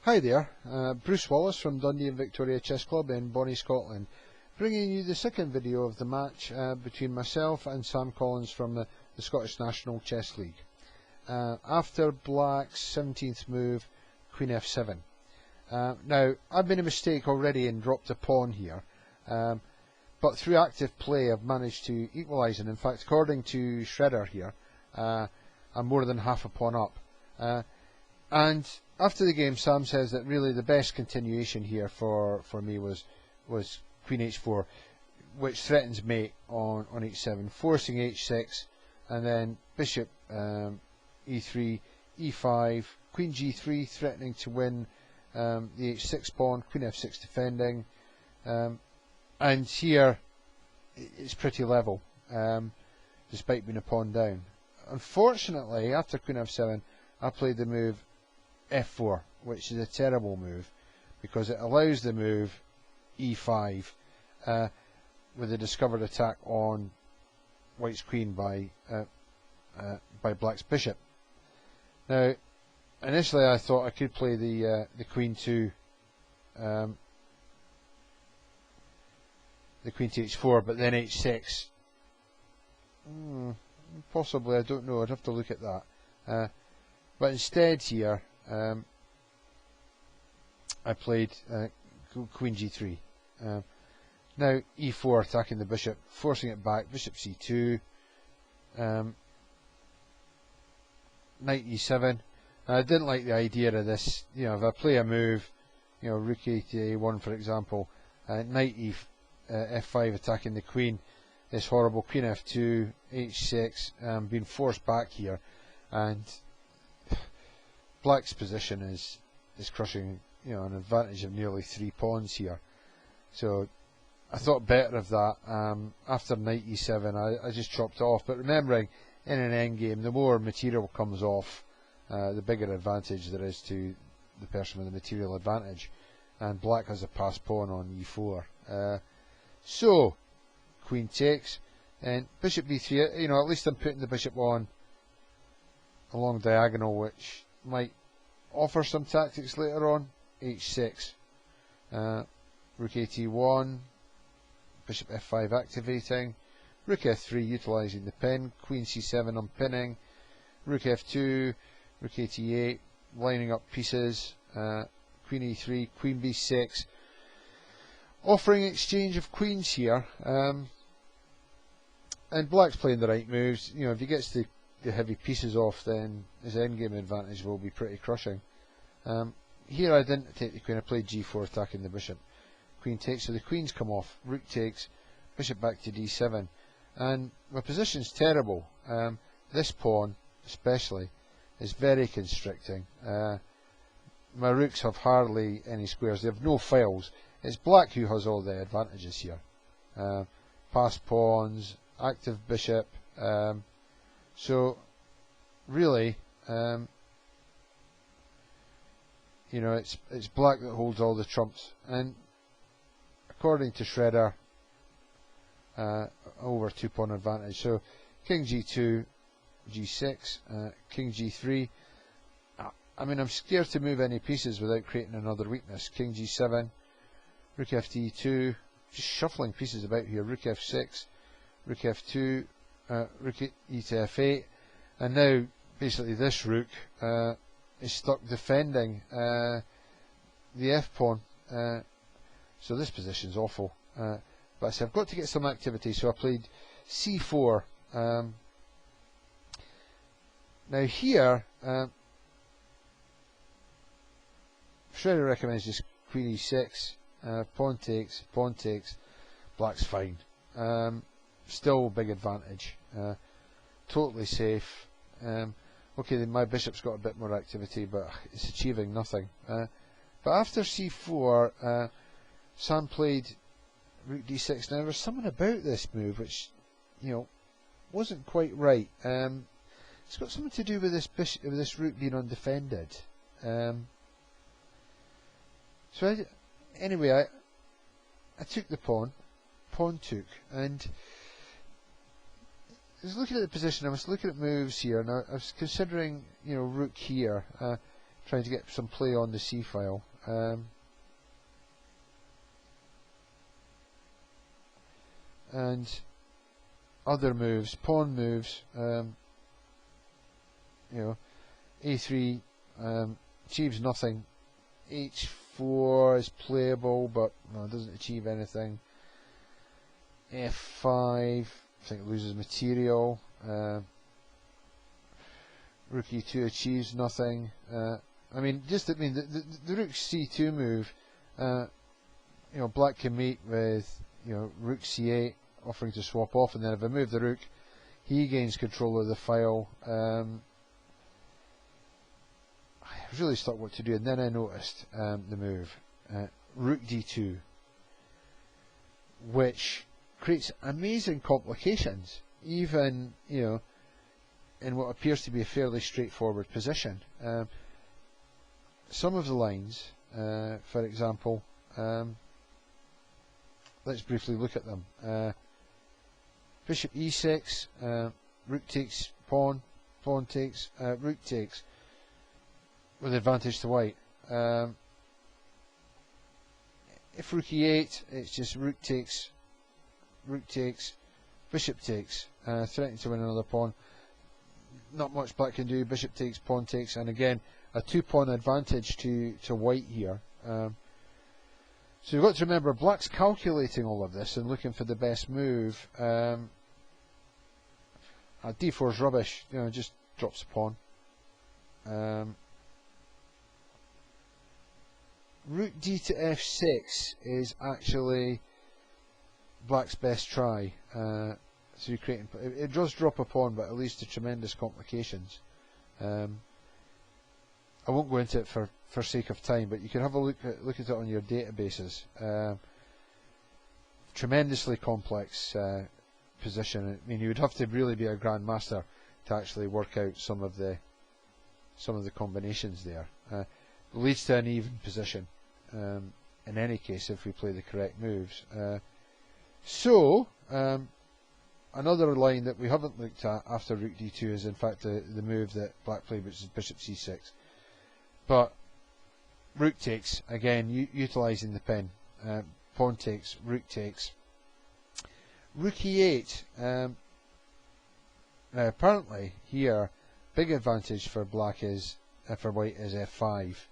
Hi there, Bruce Wallace from Dundee and Victoria Chess Club in Bonnie, Scotland, bringing you the second video of the match between myself and Sam Collins from the Scottish National Chess League. After Black's 17th move, Queen f7. Now, I've made a mistake already and dropped a pawn here, but through active play I've managed to equalise, and in fact, according to Shredder here, I'm more than half a pawn up. And after the game, Sam says that really the best continuation here for me was Queen h4, which threatens mate on h7, forcing h6, and then Bishop e3, e5, Queen g3, threatening to win the h6 pawn, Queen f6 defending, and here it's pretty level, despite being a pawn down. Unfortunately, after Queen f7, I played the move f4, which is a terrible move because it allows the move e5 with a discovered attack on White's queen by Black's bishop. Now, initially I thought I could play the queen to h4, but then h6. Possibly, I don't know. I'd have to look at that. But instead here, I played Queen g3. Now e4, attacking the bishop, forcing it back, bishop c2, knight e7. I didn't like the idea of this. You know, if I play a move, you know, rook a to a1 for example, knight f5 attacking the queen, is horrible. Queen f2, h6, being forced back here, and Black's position is crushing, you know, an advantage of nearly 3 pawns here. So I thought better of that. After knight e7, I just chopped it off. But remembering, in an endgame, the more material comes off, the bigger advantage there is to the person with the material advantage. And Black has a passed pawn on e4. So queen takes, and bishop b3. You know, at least I'm putting the bishop on a long diagonal, which might offer some tactics later on. h6, rook at1, bishop f5 activating, rook f3 utilising the pin, queen c7 unpinning, rook f2, rook at8, lining up pieces, queen e3, queen b6, offering exchange of queens here, and Black's playing the right moves. You know, if he gets the heavy pieces off, then his endgame advantage will be pretty crushing. Here I didn't take the queen, I played g4 attacking the bishop. Queen takes, so the queens come off, rook takes, bishop back to d7, and my position's terrible. This pawn especially is very constricting. My rooks have hardly any squares, they have no files. It's Black who has all the advantages here. Passed pawns, active bishop, so really, you know, it's Black that holds all the trumps, and according to Shredder, over 2 pawn advantage. So king g2, g6, king g3. I mean, I'm scared to move any pieces without creating another weakness. King g7, rook ft2, just shuffling pieces about here. Rook f6, rook f2, rook e to f8, and now basically this rook is stuck defending the f pawn. So this position's awful. But I said I've got to get some activity, so I played c4. Now here, Shredder recommends just queen e6, pawn takes, Black's fine. Still big advantage, totally safe. Okay, then my bishop's got a bit more activity, but it's achieving nothing. But after c4, Sam played rook d6. Now there's something about this move which, you know, wasn't quite right. It's got something to do with this bishop, with this rook being undefended. So anyway, I took the pawn took, and was looking at the position, I was looking at moves here, and I was considering, you know, rook here. trying to get some play on the c-file. And other moves, pawn moves, you know, a3 achieves nothing. h4 is playable, but no, it doesn't achieve anything. f5, I think it loses material. Rook e2 achieves nothing. I mean, the rook c2 move. You know, black can mate with, you know, rook c8, offering to swap off, and then if I move the rook, he gains control of the file. I was really stuck what to do, and then I noticed the move, rook d2, which creates amazing complications, even, you know, in what appears to be a fairly straightforward position. Some of the lines, for example, let's briefly look at them. Bishop e6, rook takes pawn, pawn takes, rook takes, with advantage to white. If rook e8, it's just rook takes, bishop takes, threatening to win another pawn. Not much black can do. Bishop takes, pawn takes, and again a 2-pawn advantage to white here. So you've got to remember, black's calculating all of this and looking for the best move. d4 is rubbish. You know, just drops a pawn. Rook d to f6 is actually black's best try. So you're creating, it does drop a pawn, but it leads to tremendous complications. I won't go into it for sake of time, but you can have a look at it on your databases. Tremendously complex position. I mean, you would have to really be a grandmaster to actually work out some of the combinations there. It leads to an even position. In any case, if we play the correct moves. Another line that we haven't looked at after rook d2 is in fact the move that black played, which is bishop c6. But rook takes, again, utilising the pin. Pawn takes, rook takes. Rook e8. Now apparently here, big advantage for black is, for white is f5,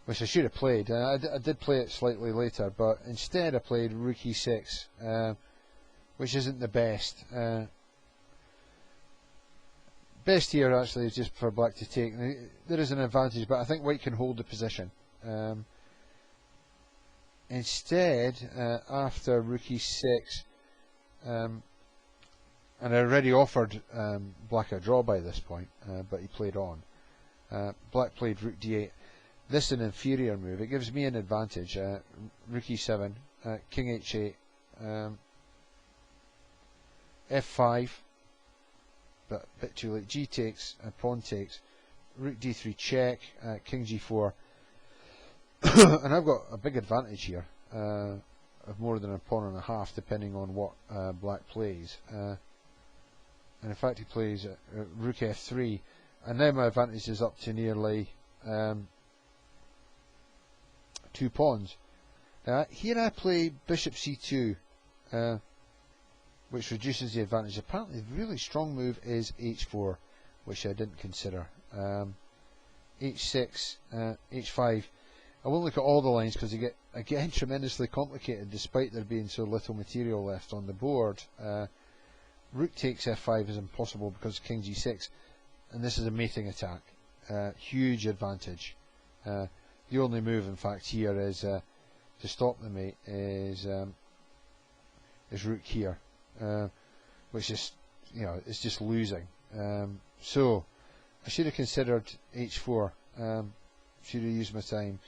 which I should have played. I did play it slightly later, but instead I played rook e6. Which isn't the best. Best here actually is just for black to take. There is an advantage, but I think white can hold the position. Instead, after rook e6, and I already offered black a draw by this point, but he played on. Black played rook d8. This is an inferior move. It gives me an advantage. Rook e7, king h8. f5, but a bit too late. G takes, pawn takes, rook d3 check, king g4, and I've got a big advantage here of more than a pawn and a half, depending on what black plays. And in fact, he plays rook f3, and now my advantage is up to nearly 2 pawns. Here I play bishop c2. Which reduces the advantage. Apparently the really strong move is h4, which I didn't consider. h6, h5. I won't look at all the lines because they get, again, tremendously complicated despite there being so little material left on the board. Rook takes f5 is impossible because king g6, and this is a mating attack. Huge advantage. The only move, in fact, here is to stop the mate is rook here. Which is, you know, it's just losing. So I should have considered h4. Should have used my time.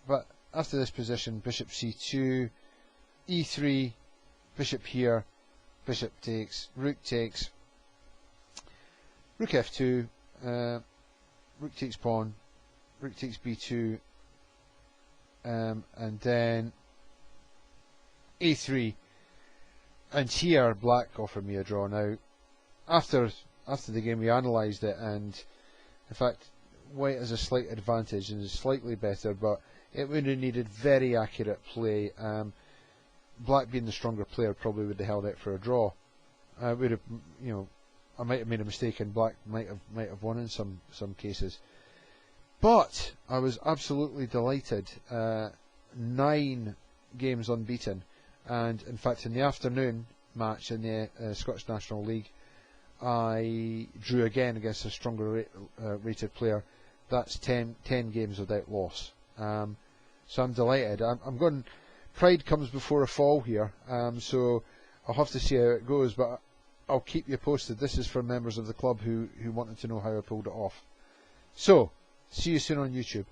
But after this position, bishop c2, e3, bishop here, bishop takes, rook takes, rook f2, rook takes pawn, rook takes b2, and then a3. And here black offered me a draw. Now after the game we analysed it, and in fact White has a slight advantage and is slightly better, but it would have needed very accurate play. Black being the stronger player probably would have held out for a draw. I would have, I might have made a mistake and Black might have won in some cases. But I was absolutely delighted. 9 games unbeaten, and in fact in the afternoon match in the Scottish National League, I drew again against a stronger rated player. That's 10 games without loss. So I'm delighted. I'm going. Pride comes before a fall here, so I'll have to see how it goes. But I'll keep you posted. This is for members of the club who wanted to know how I pulled it off. So see you soon on YouTube.